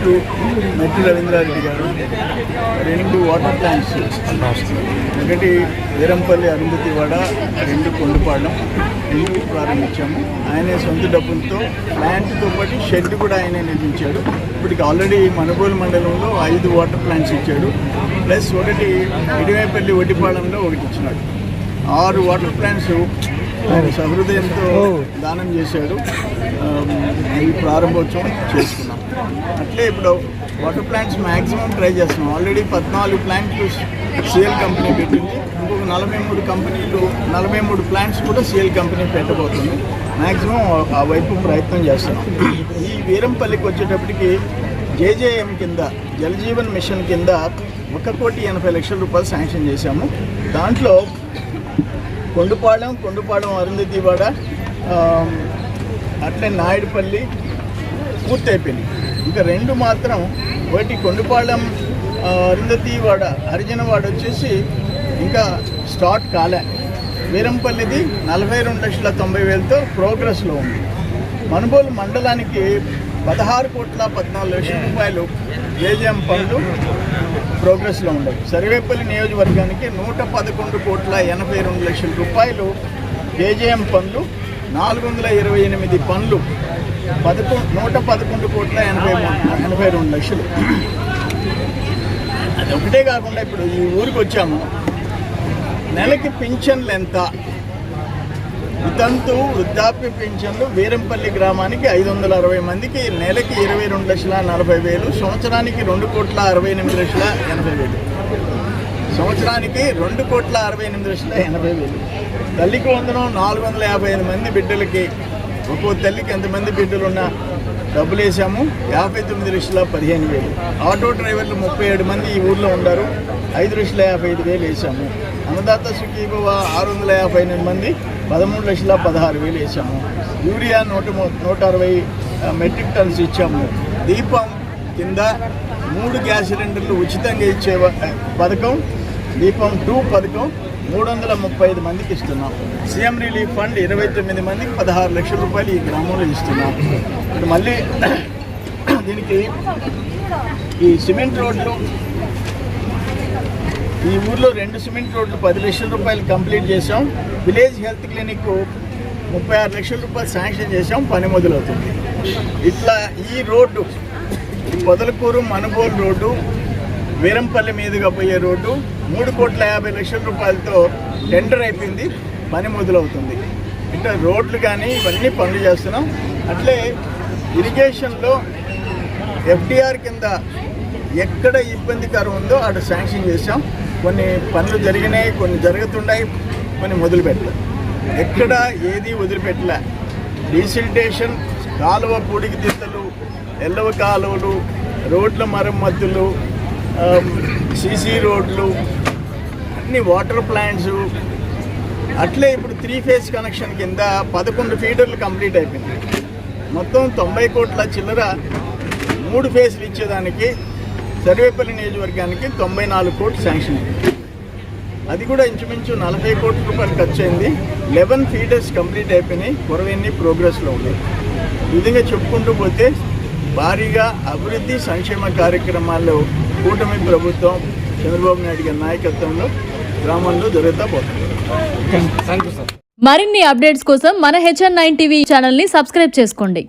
First మెట్టి Ravindra Reddy గారు 2 water plants, ఒకటి వీరంపల్లి అరుంధతివాడ, 2 కొండపాలెం 2 ప్రారంభించాము. ఆయనే సొంత డబ్బులతో ప్లాంట్తో పాటు షెడ్ కూడా ఆయనే నిర్మించాడు. ఇప్పటికి ఆల్రెడీ మనుగోలు మండలంలో 5 వాటర్ ప్లాంట్స్ ఇచ్చాడు. ప్లస్ ఒకటి ఇడివేపల్లి ఒడ్డిపాలెంలో ఒకటి ఇచ్చినాడు. 6 వాటర్ ప్లాంట్స్ ఆయన సహృదయంతో దానం చేశాడు. అవి ప్రారంభోత్సవం చేసుకున్నాం. అట్లే ఇప్పుడు వాటర్ ప్లాంట్స్ మ్యాక్సిమం ట్రై చేస్తున్నాం. ఆల్రెడీ 14 ప్లాంట్లు సిఎల్ కంపెనీ పెట్టింది. ఇంకొక 43 ప్లాంట్స్ కూడా సిఎల్ కంపెనీ పెట్టబోతుంది. మ్యాక్సిమం ఆ వైపు ప్రయత్నం చేస్తున్నాం. ఈ వీరంపల్లికి వచ్చేటప్పటికి జేజేఎం కింద జలజీవన్ మిషన్ కింద 1,80,00,000 రూపాయలు శాంక్షన్ చేశాము. దాంట్లో కొండపాలెం అరుంధతివాడ, అట్లే నాయుడుపల్లి పూర్తి అయిపోయింది. ఇంకా 2 మాత్రం, ఒకటి కొండపాలెం అరుంధతివాడ హరిజనవాడ వచ్చేసి ఇంకా స్టార్ట్ కాలే. వీరంపల్లిది 42,90,000తో ప్రోగ్రెస్లో ఉంది. మనుగోలు మండలానికి 16,14,00,000 రూపాయలు జేజేఎం పనులు ప్రోగ్రెస్లో ఉండవు. సర్వేపల్లి నియోజకవర్గానికి 111,82,00,000 రూపాయలు జేజేఎం పనులు, 428 పనులు, 111,82,00,000. అది ఒకటే కాకుండా ఇప్పుడు ఈ ఊరికి వచ్చాము. నెలకి పింఛన్లు ఎంత? వితంతు వృద్ధాప్య పింఛన్లు వీరంపల్లి గ్రామానికి 560 మందికి నెలకి 22,40,000, సంవత్సరానికి 2,68,80,000. సంవత్సరానికి 2,68,80,000. తల్లికి వందనం 455 మంది బిడ్డలకి, ఒక్కో తల్లికి ఎంతమంది బిడ్డలున్నా డబ్బులు వేసాము. 59,15,000. ఆటో డ్రైవర్లు 37 మంది ఈ ఊర్లో ఉన్నారు, 5,55,000 వేసాము. అన్నదాత సుఖీభవ 658 మంది, 13,16,000 వేసాము. యూరియా 160 మెట్రిక్ టన్స్ ఇచ్చాము. దీపం కింద 3 గ్యాస్ సిలిండర్లు ఉచితంగా ఇచ్చే పథకం, దీపం 2 పథకం 335 మందికి ఇస్తున్నాం. సీఎం రిలీఫ్ ఫండ్ 29 మందికి 16 లక్షల రూపాయలు ఈ గ్రామంలో ఇస్తున్నాం. ఇప్పుడు మళ్ళీ దీనికి ఈ సిమెంట్ రోడ్లు, ఈ ఊర్లో 2 సిమెంట్ రోడ్లు 10 లక్షల రూపాయలు కంప్లీట్ చేసాం. విలేజ్ హెల్త్ క్లినిక్ 36 లక్షల రూపాయలు శాంక్షన్ చేసాం, పని మొదలవుతుంది. ఇట్లా ఈ రోడ్డు పొదలకూరు మనుగోలు రోడ్డు, వీరంపల్లి మీదుగా పోయే రోడ్డు 3,50,00,000 రూపాయలతో టెండర్ అయిపోయింది, పని మొదలవుతుంది. ఇట్లా రోడ్లు కానీ ఇవన్నీ పనులు చేస్తున్నాం. అట్లే ఇరిగేషన్లో ఎఫ్డిఆర్ కింద ఎక్కడ ఇబ్బందికరం ఉందో అటు శాంక్షన్ చేసాం. కొన్ని పనులు జరిగినాయి, కొన్ని జరుగుతున్నాయి, కొన్ని మొదలుపెట్టలే. ఎక్కడ ఏది వదిలిపెట్టలే. డీసిల్టేషన్, కాలువ పూడికి దిద్దలు, ఎల్లవ కాలువలు, రోడ్ల మరమ్మతులు, సీసీ రోడ్లు, అన్ని వాటర్ ప్లాంట్స్. అట్లే ఇప్పుడు 3 ఫేజ్ కనెక్షన్ కింద 11 ఫీడర్లు కంప్లీట్ అయిపోయింది. మొత్తం 90 కోట్ల చిల్లర 3 ఫేజ్లు ఇచ్చేదానికి సర్వేపల్లి నియోజకవర్గానికి 94 కోట్లు శాంక్షన్ అయింది. అది కూడా ఇంచుమించు 40 కోట్ల రూపాయలు ఖర్చు అయింది. 11 ఫీడర్స్ కంప్లీట్ అయిపోయినాయి, కొరవన్నీ ప్రోగ్రెస్లో ఉన్నాయి. ఈ విధంగా చెప్పుకుంటూ పోతే భారీగా అభివృద్ధి సంక్షేమ కార్యక్రమాల్లో కూటమి ప్రభుత్వం చంద్రబాబు నాయుడు గారి నాయకత్వంలో గ్రామంలో జరుగుతూ పోతుంది. మరిన్ని అప్డేట్స్ కోసం మన HN9 టీవీ ఛానల్ని సబ్స్క్రైబ్ చేసుకోండి.